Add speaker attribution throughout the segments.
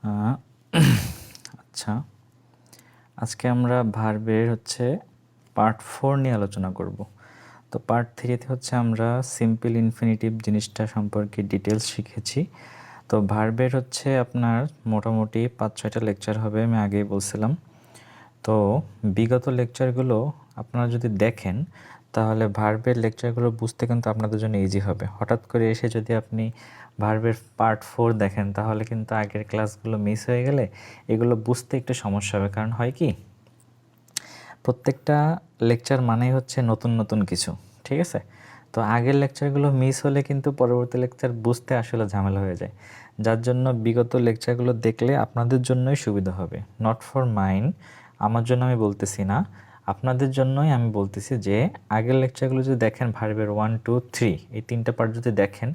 Speaker 1: আহ, আচ্ছা, আজকে আমরা ভার্বের পার্ট 4 নিয়ে আলোচনা করব। তো পার্ট 3তে আমরা সিম্পল ইনফিনিটিভ জিনিসটা সম্পর্কে ডিটেলস শিখেছি। তো ভার্বের আপনার মোটামুটি 5-6টা লেকচার হবে, আমি আগেই বলছিলাম। তো বিগত লেকচারগুলো আপনারা যদি দেখেন তাহলে ভার্বের লেকচারগুলো বুঝতে কিন্তু আপনাদের জন্য ইজি হবে। হঠাৎ করে এসে যদি আপনি ভার্বের পার্ট 4 দেখেন তাহলে কিন্তু আগের ক্লাসগুলো মিস হয়ে গেলে এগুলো বুঝতে একটু সমস্যা হবে। কারণ হয় কি, প্রত্যেকটা লেকচার মানেই নতুন নতুন কিছু, ঠিক আছে? তো আগের লেকচারগুলো মিস হলে কিন্তু পরবর্তী লেকচার বুঝতে আসলে ঝামেলা হয়ে যায়। যার জন্য বিগত লেকচারগুলো দেখলে আপনাদের জন্যই সুবিধা হবে, নট ফর মাইন। আমার জন্য আমি বলতেছি না, আপনাদের জন্যই আমি বলতেছি যে আগের লেকচারগুলো যদি দেখেন, ভার্বের 1, 2, 3 এই 3টা পার্ট যদি দেখেন,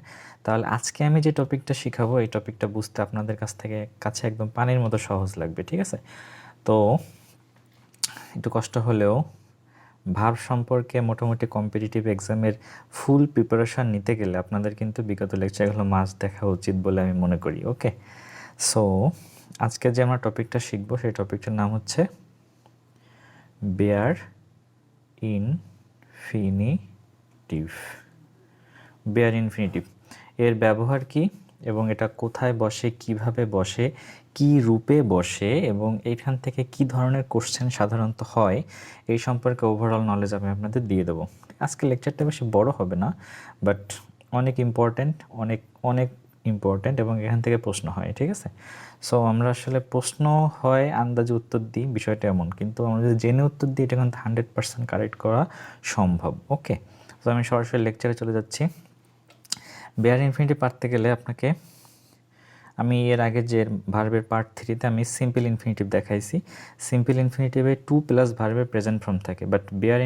Speaker 1: তাহলে আজকে আমি যে টপিকটা শিখাবো এই টপিকটা বুঝতে আপনাদের কাছে একদম পানির মতো সহজ লাগবে, ঠিক আছে? তো একটু কষ্ট হলেও ভার্ব সম্পর্কে মোটামুটি কম্পিটিটিভ এক্সামের ফুল প্রিপারেশান নিতে গেলে আপনাদের কিন্তু বিগত লেকচারগুলো মাস্ট দেখা উচিত বলে আমি মনে করি। ওকে, সো আজকে যে আমরা টপিকটা শিখবো সেই টপিকটার নাম হচ্ছে বেয়ার ইনফিনিটিভ। বেয়ার ইনফিনিটিভ এর ব্যবহার কি এবং এটা কোথায় বসে, কিভাবে বসে, কি রূপে বসে এবং এইখান থেকে কি ধরনের কোশ্চেন সাধারণত হয়, এই সম্পর্কে ওভারঅল নলেজ আমি আপনাদের দিয়ে দেবো। আজকে লেকচারটা বেশি বড় হবে না, বাট অনেক ইম্পর্ট্যান্ট, অনেক অনেক ইম্পর্ট্যান্ট এবং এখান থেকে প্রশ্ন হয়, ঠিক আছে? সো আমরা আসলে প্রশ্ন হয় আন্দাজে উত্তর দিই, বিষয়টা এমন, কিন্তু আমরা যদি জেনে উত্তর দিই এটা কিন্তু 100% কারেক্ট করা সম্ভব। ওকে, তো আমি সরাসরি লেকচারে চলে যাচ্ছি। বেয়ার ইনফিনিটিভ পারতে গেলে আপনাকে, আমি এর আগে যে ভার্বের পার্ট 3তে আমি সিম্পল ইনফিনিটিভ দেখাইছি। সিম্পল ইনফিনিটিভে 2 প্লাস ভার্বের প্রেজেন্ট ফর্ম থাকে, বাট বেয়ার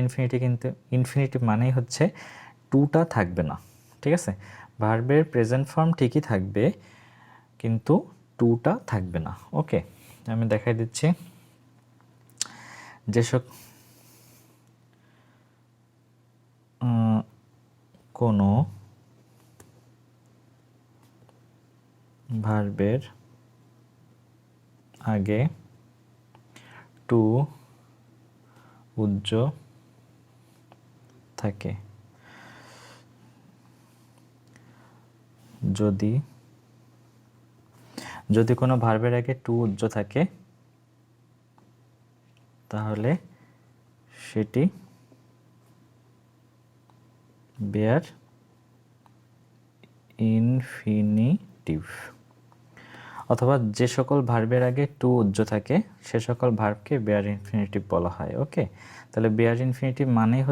Speaker 1: ইনফিনিটিভ মানেই 2টা থাকবে না, ঠিক আছে? ভার্বের প্রেজেন্ট ফর্ম ঠিকই থাকবে কিন্তু 2টা থাকবে না। ওকে, আমি দেখাই দিচ্ছি। যেসব কোনো ভার্বের আগে টু উজ্জ থাকে, যদি কোনো ভার্বের আগে টু উজ্জ থাকে তাহলে সেটি বেয়ার ইনফিনিটিভ। অথবা যে সকল ভার্বের আগে টু উজ্জ থাকে সে সকল ভার্বকে বেয়ার ইনফিনিটিভ বলা হয়। ওকে, তাহলে বেয়ার ইনফিনিটিভ মানেই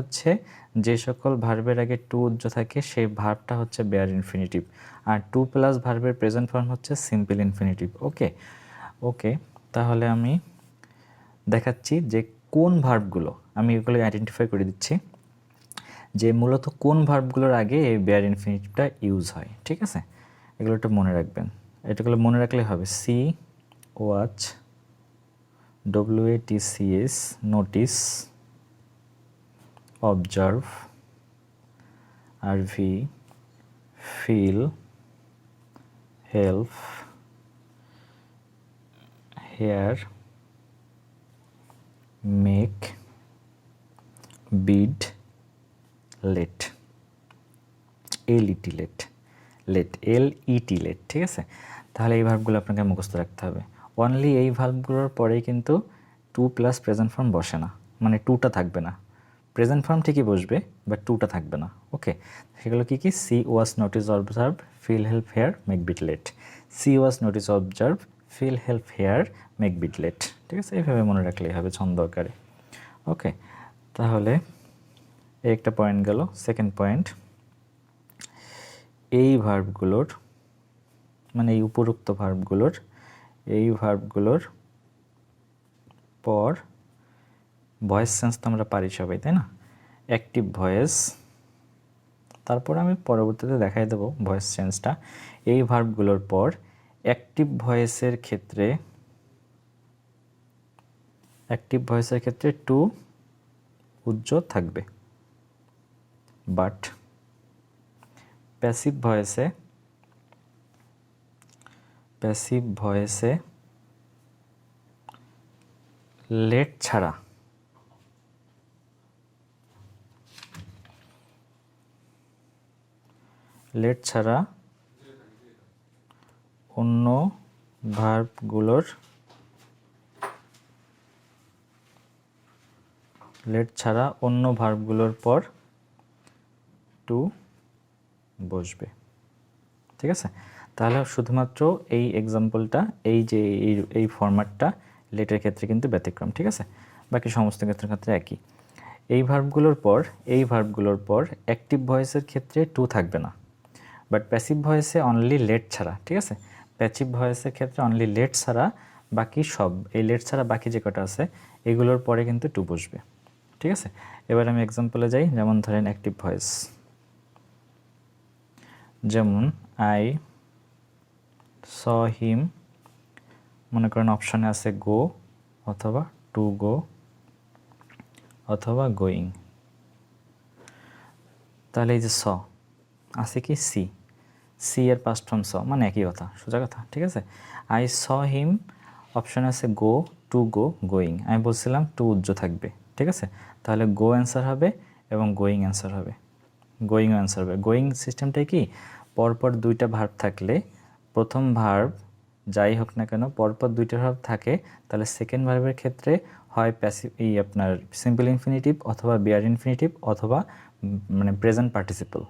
Speaker 1: যে সকল ভার্বের আগে টু উজ্জ থাকে সেই ভার্বটা বেয়ার ইনফিনিটিভ, আর 2 প্লাস ভার্বের প্রেজেন্ট ফর্ম সিম্পল ইনফিনিটিভ। ওকে ওকে, তাহলে আমি দেখাচ্ছি যে কোন ভার্বগুলো, আমি এগুলো আইডেন্টিফাই করে দিচ্ছি যে মূলত কোন ভার্বগুলোর আগে এই বেয়ার ইনফিনিটিভটা ইউজ হয়, ঠিক আছে? এগুলো একটু মনে রাখবেন, এটাগুলো মনে রাখলে হবে। See watch, WATCH notice, observe, RV feel, help, hear, make, bid, let, LET let, LET let, ঠিক আছে? তাহলে এই ভার্বগুলো আপনাকে মুখস্থ রাখতে হবে। অনলি এই ভার্বগুলোর পরেই কিন্তু 2 প্লাস প্রেজেন্ট ফর্ম বসে না, মানে 2টা থাকবে না। প্রেজেন্ট ফর্ম ঠিকই বসবে বাট 2টা থাকবে না। ওকে, সেগুলো কী কী? See watch notice observe, feel help hear, make bid let. See watch notice observe, feel help hear, make bid let, ঠিক আছে? এইভাবে মনে রাখলেই হবে ছন্দ আকারে। ওকে, তাহলে এই একটা পয়েন্ট গেল। সেকেন্ড পয়েন্ট, এই ভার্বগুলোর মানে এই উপরোক্ত ভার্বগুলোর পর ভয়েস সেন্স তো আমরা পারি সবাই, তাই না? অ্যাক্টিভ ভয়েস, তারপর আমি পরবর্তীতে দেখাই দেবো ভয়েস চেঞ্জটা। এই ভার্বগুলোর পর অ্যাক্টিভ ভয়েসের ক্ষেত্রে টু উজ্জ থাকবে, বাট প্যাসিভ ভয়েসে লেট ছাড়া অন্য ভার্বগুলোর পর টু বসবে। ঠিক আছে, তাহলে শুধুমাত্র এই এক্সাম্পলটা, এই যে এই ফরম্যাটটা লেটের ক্ষেত্রে কিন্তু ব্যতিক্রম। ঠিক আছে, বাকি সমস্ত ক্ষেত্রে একই। এই ভার্বগুলোর পর অ্যাক্টিভ ভয়েসের ক্ষেত্রে টু থাকবে না, বাট প্যাসিভ ভয়েসে অনলি লেট ছাড়া। ঠিক আছে, প্যাসিভ ভয়েসের ক্ষেত্রে অনলি লেট ছাড়া বাকি সব, এই লেট ছাড়া বাকি যে কটা আছে এগুলোর পরে কিন্তু টু বসবে। ঠিক আছে, এবার আমি এক্সাম্পলে যাই। যেমন ধরেন অ্যাক্টিভ ভয়েস, যেমন আই স হিম, মনে করেন অপশানে আছে গো অথবা টু গো অথবা গোয়িং। তাহলে এই যে স আছে কি সি এর পাস্ট ফর্ম স, মানে একই কথা, সোজা কথা। ঠিক আছে, আই স হিম, অপশানে আছে গো টু গো গোয়িং। আমি বলছিলাম টু উজ্জ্ব থাকবে। ঠিক আছে, তাহলে গো অ্যান্সার হবে এবং গোয়িং অ্যান্সার হবে, গোয়িংও অ্যান্সার হবে। গোয়িং সিস্টেমটাই কি, পরপর দুইটা ভার্ব থাকলে, প্রথম ভার্ব যাই হোক না কেন পরপর দুইটা ভার্ব থাকে, তাহলে সেকেন্ড ভার্বের ক্ষেত্রে হয় প্যাসিভ, এই আপনার সিম্পল ইনফিনিটিভ অথবা বিয়ার ইনফিনিটিভ অথবা মানে প্রেজেন্ট পার্টিসিপল।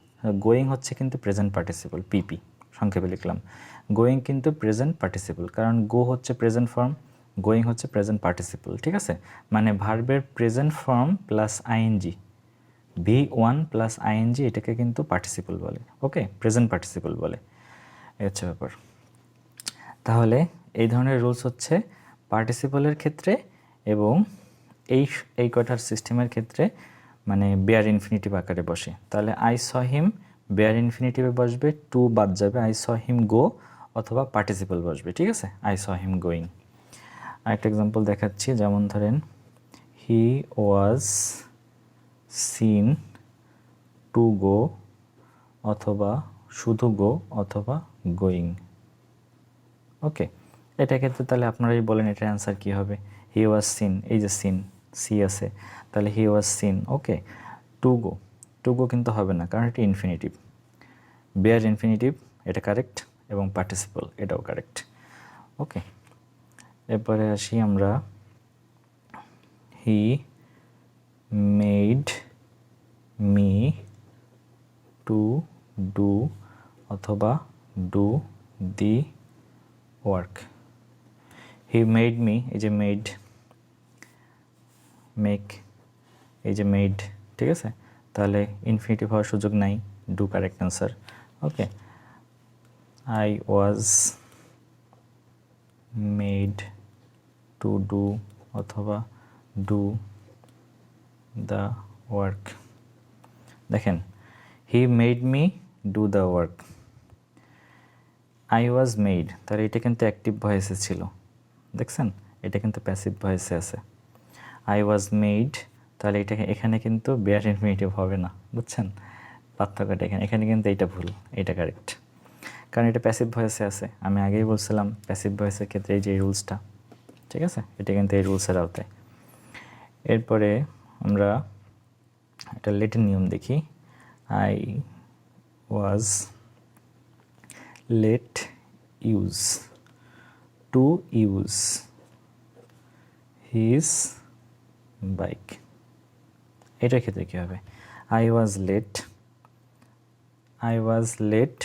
Speaker 1: গোয়িং হচ্ছে কিন্তু প্রেজেন্ট পার্টিসিপল, পিপি সংক্ষেপে লিখলাম। গোয়িং কিন্তু প্রেজেন্ট পার্টিসিপল, কারণ গো হচ্ছে প্রেজেন্ট ফর্ম, গোয়িং হচ্ছে প্রেজেন্ট পার্টিসিপল। ঠিক আছে, মানে ভার্বের present form plus ING, V1 plus ING, এটাকে কিন্তু পার্টিসিপল বলে। ওকে, প্রেজেন্ট পার্টিসিপল বলে, এই হচ্ছে ব্যাপার। তাহলে এই ধরনের রুলস হচ্ছে পার্টিসিপলের ক্ষেত্রে এবং এই কটার সিস্টেমের ক্ষেত্রে মানে বেয়ার ইনফিনিটিভ আকারে বসে। তাহলে আই স হিম বেয়ার ইনফিনিটিভে বসবে, টু বাদ যাবে, আই স হিম গো অথবা পার্টিসিপল বসবে। ঠিক আছে, আই স হিম গোয়িং। আরেকটা এক্সাম্পল দেখাচ্ছি, যেমন ধরেন হি ওয়াজ সিন টু গো অথবা শুধু গো অথবা গোয়িং। ওকে, এটা ক্ষেত্রে তাহলে আপনারাই বলেন এটার অ্যান্সার কী হবে। হি ওয়াজ সিন, এই যে সিন সি আছে, তাহলে হি was seen. Okay, to go কিন্তু হবে না, কারণ এটা ইনফিনিটিভ, বেয়ার ইনফিনিটিভ, এটা কারেক্ট, এবং পার্টিসিপল এটাও কারেক্ট। ওকে, এরপরে আসি আমরা, he made me to do অথবা do the work. He made me, এই যে মেড, মেক, এই যে মেড। ঠিক আছে, তাহলে ইনফিনিটিভ হওয়ার সুযোগ নাই, do correct answer. Okay, I was made to do অথবা ডু দ্য ওয়ার্ক। দেখেন, হি made me do the work, I was made, তাহলে এটা কিন্তু অ্যাক্টিভ ভয়েসে ছিল, দেখছেন, এটা কিন্তু প্যাসিভ ভয়েসে আছে। আই ওয়াজ মেড, তাহলে এটা এখানে কিন্তু বেয়ার ইনফিনিটিভ হবে না, বুঝছেন পার্থক্যটা এখানে। এখানে কিন্তু এইটা ভুল, এইটা কারেক্ট, কারণ এটা প্যাসিভ ভয়েসে আছে। আমি আগেই বলছিলাম প্যাসিভ ভয়েসের ক্ষেত্রে এই যে রুলসটা, ঠিক আছে, এটা কিন্তু এই রুলসের আওতায়। এরপরে আমরা একটা লেটের নিয়ম দেখি। I was late to use his bike. এটার ক্ষেত্রে কী হবে, আই ওয়াজ লেট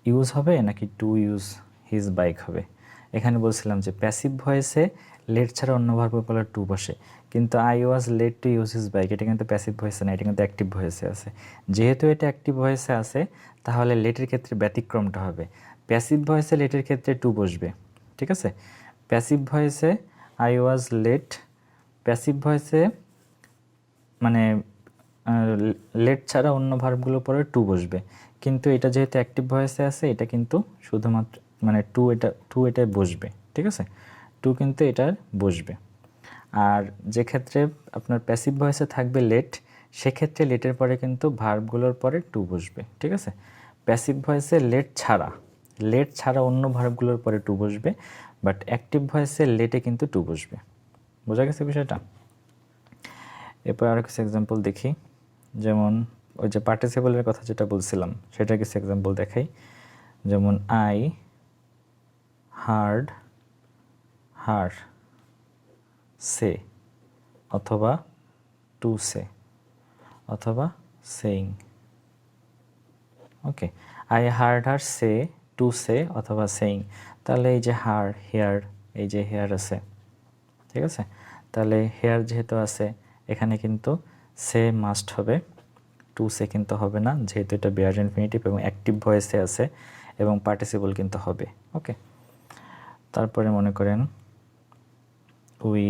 Speaker 1: ইউজ হবে নাকি টু ইউজ হিজ বাইক হবে। এখানে বলছিলাম যে প্যাসিভ ভয়েসে লেট ছাড়া অন্য ভার্বের পরে টু বসে, কিন্তু I was late to use his bike এটা কিন্তু প্যাসিভ ভয়েসে না, এটা কিন্তু অ্যাক্টিভ ভয়েসে আছে। যেহেতু এটা অ্যাক্টিভ ভয়েসে আছে, তাহলে লেটের ক্ষেত্রে ব্যতিক্রমটা হবে, প্যাসিভ ভয়েসে লেটের ক্ষেত্রে টু বসবে। ঠিক আছে, প্যাসিভ ভয়েসে আই ওয়াজ লেট, প্যাসিভ ভয়েসে মানে লেট ছাড়া অন্য ভার্বগুলোর পরে টু বসবে, কিন্তু এটা যেহেতু অ্যাক্টিভ ভয়েসে আছে, এটা কিন্তু শুধুমাত্র মানে টু এটায় বসবে। ঠিক আছে, টু কিন্তু এটার বসবে। আর যে ক্ষেত্রে আপনার প্যাসিভ ভয়েসে থাকবে লেট, সেক্ষেত্রে লেটের পরে কিন্তু ভার্বগুলোর পরে টু বসবে। ঠিক আছে, প্যাসিভ ভয়েসে লেট ছাড়া অন্য ভার্বগুলোর পরে টু বসবে, বাট অ্যাক্টিভ ভয়েসে লেটে কিন্তু টু বসবে। বোঝা গেছে বিষয়টা? এরপর আরও কিছু এক্সাম্পল দেখি, যেমন ওই যে পার্টিসিপলের কথা যেটা বলছিলাম সেটা কিছু এক্সাম্পল দেখাই। যেমন আই হার্ড হার সে, অথবা টু সে, অথবা saying. Okay, I hard her say, to say, অথবা সেইং। তাহলে এই যে হার, হেয়ার, এই যে হেয়ার আছে, ঠিক আছে? তাহলে হেয়ার যেহেতু আছে এখানে কিন্তু সে মাস্ট হবে, টু সে কিন্তু হবে না, যেহেতু এটা বেয়ার ইনফিনিটিভ এবং অ্যাক্টিভ ভয়েসে আছে, এবং পার্টিসিপল কিন্তু হবে। ওকে, তারপরে মনে করেন we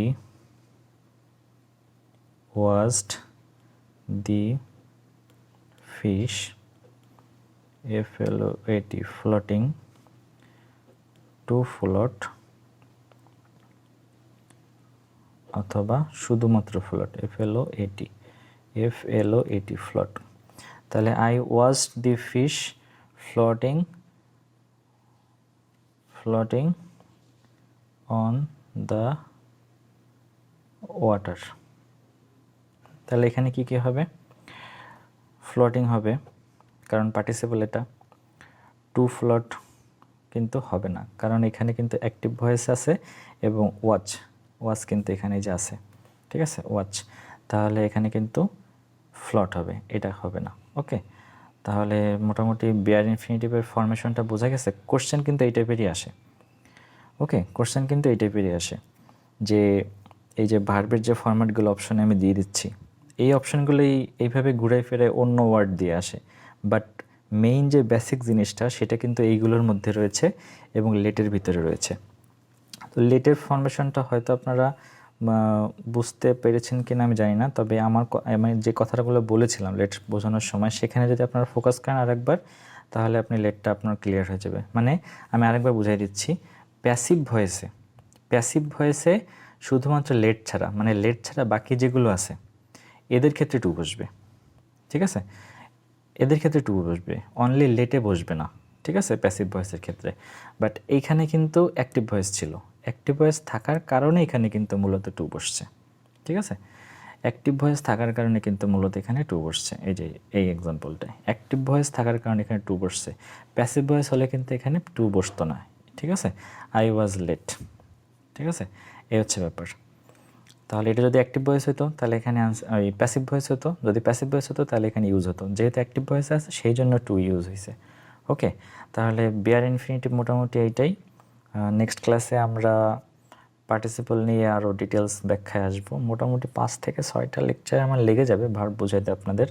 Speaker 1: ওয়াজড the fish, FLOAT, floating two float, অথবা শুধুমাত্র ফ্লোট, FLOAT, ফ্লোট। তাহলে I ওয়াজড the fish floating on the water. তাহলে এখানে কি কি হবে? ফ্লোটিং হবে, কারণ পার্টিসিপল এটা। টু ফ্লোট কিন্তু হবে না, কারণ এখানে কিন্তু অ্যাক্টিভ ভয়েস আছে, এবং ওয়াচ কিন্তু এখানে যে আছে, ঠিক আছে, ওয়াচ। তাহলে এখানে কিন্তু ফ্লট হবে, এটা হবে না। ওকে, তাহলে মোটামুটি বেয়ার ইনফিনিটিভের ফরমেশনটা বোঝা গেছে। কোশ্চেন কিন্তু এই টাইপেরই আসে। ওকে, কোশ্চেন কিন্তু এই টাইপেরই আসে, যে এই যে ভার্বের যে ফরম্যাটগুলো অপশনে আমি দিয়ে দিচ্ছি, এই অপশনগুলোই এইভাবে ঘুরে ফিরে অন্য ওয়ার্ড দিয়ে আসে, বাট মেইন যে বেসিক জিনিসটা সেটা কিন্তু এইগুলোর মধ্যে রয়েছে এবং লেটের ভিতরে রয়েছে। তো লেটের ফরমেশনটা হয়তো আপনারা বুঝতে পেরেছেন কিনা আমি জানি না, তবে আমি যে কথাগুলো বলেছিলাম লেট বোঝানোর সময়, সেখানে যদি আপনারা ফোকাস করেন আরেকবার, তাহলে আপনি লেটটা আপনার ক্লিয়ার হয়ে যাবে। মানে আমি আরেকবার বুঝাই দিচ্ছি, প্যাসিভ ভয়েসে শুধুমাত্র লেট ছাড়া, মানে লেট ছাড়া বাকি যেগুলো আছে এদের ক্ষেত্রে টু বসবে, ঠিক আছে? এদের ক্ষেত্রে টু বসবে, অনলি লেটে বসবে না, ঠিক আছে, প্যাসিভ ভয়েসের ক্ষেত্রে। বাট এইখানে কিন্তু অ্যাক্টিভ ভয়েস ছিল, অ্যাক্টিভ ভয়েস থাকার কারণে এখানে কিন্তু মূলত টু বসছে, ঠিক আছে? অ্যাক্টিভ ভয়েস থাকার কারণে কিন্তু মূলত এখানে টু বসছে। এই যে এই এক্সাম্পলটায় অ্যাক্টিভ ভয়েস থাকার কারণে এখানে টু বসছে, প্যাসিভ ভয়েস হলে কিন্তু এখানে টু বসতো না, ঠিক আছে? আই ওয়াজ লেট, ঠিক আছে? এই হচ্ছে ব্যাপার। তাহলে এটা যদি অ্যাক্টিভ ভয়েস হতো তাহলে এখানে ওই প্যাসিভ ভয়েস হতো, যদি প্যাসিভ ভয়েস হতো তাহলে এখানে ইউজ হতো, যেহেতু অ্যাক্টিভ ভয়েস আছে সেই জন্য টু ইউজ হয়েছে। ওকে, তাহলে বেয়ার ইনফিনিটিভ মোটামুটি এইটাই। নেক্সট ক্লাসে আমরা পার্টিসিপল নিয়ে আরও ডিটেলস ব্যাখ্যায় আসবো। মোটামুটি 5 থেকে 6টা লেকচার আমার লেগে যাবে ভার্ব বোঝাইতে আপনাদের,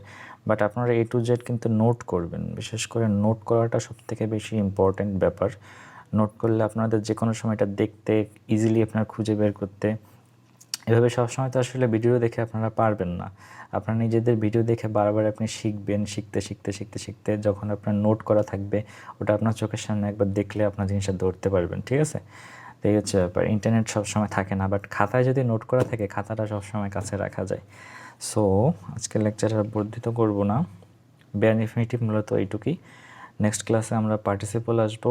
Speaker 1: বাট আপনারা A to Z কিন্তু নোট করবেন, বিশেষ করে নোট করাটা সবথেকে বেশি ইম্পর্ট্যান্ট ব্যাপার। নোট করলে আপনাদের যে কোনো সময় এটা দেখতে ইজিলি আপনারা খুঁজে বের করতে, এভাবে সবসময় তো আসলে ভিডিও দেখে আপনারা পারবেন না। আপনারা নিজেদের ভিডিও দেখে বারবার আপনি শিখবেন, শিখতে যখন আপনার নোট করা থাকবে, ওটা আপনার চোখের সামনে একবার দেখলে আপনার জিনিসটা ধরতে পারবেন, ঠিক আছে? তো এই হচ্ছে ব্যাপার। ইন্টারনেট সবসময় থাকে না, বাট খাতায় যদি নোট করা থাকে খাতাটা সবসময় কাছে রাখা যায়। সো আজকের লেকচার আর বর্ধিত করব না, বেয়ার ইনফিনিটিভ মূলত এইটুকুই। নেক্সট ক্লাসে আমরা পার্টিসিপল আসবো,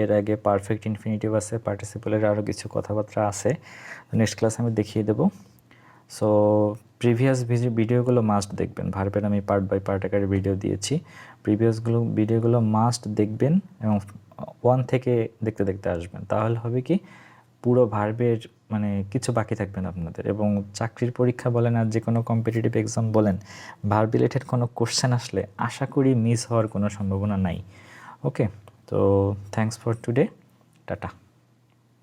Speaker 1: এর আগে পারফেক্ট ইনফিনিটিভ আছে, পার্টিসিপলের আরও কিছু কথাবার্তা আছে, নেক্সট ক্লাসে আমি দেখিয়ে দেবো। সো প্রিভিয়াস ভিডিওগুলো মাস্ট দেখবেন, ভার্বের আমি পার্ট বাই পার্ট আকারে ভিডিও দিয়েছি, ভিডিওগুলো মাস্ট দেখবেন এবং 1 থেকে দেখতে আসবেন, তাহলে হবে কি পুরো ভার্বের মানে কিছু বাকি থাকবে না আপনাদের। এবং চাকরির পরীক্ষা বলেন আর যে কোনো কম্পিটিটিভ এক্সাম বলেন, ভার্ব রিলেটেড কোনো কোশ্চেন আসলে আশা করি মিস হওয়ার কোনো সম্ভাবনা নাই। ওকে, তো থ্যাংকস ফর টুডে, টাটা।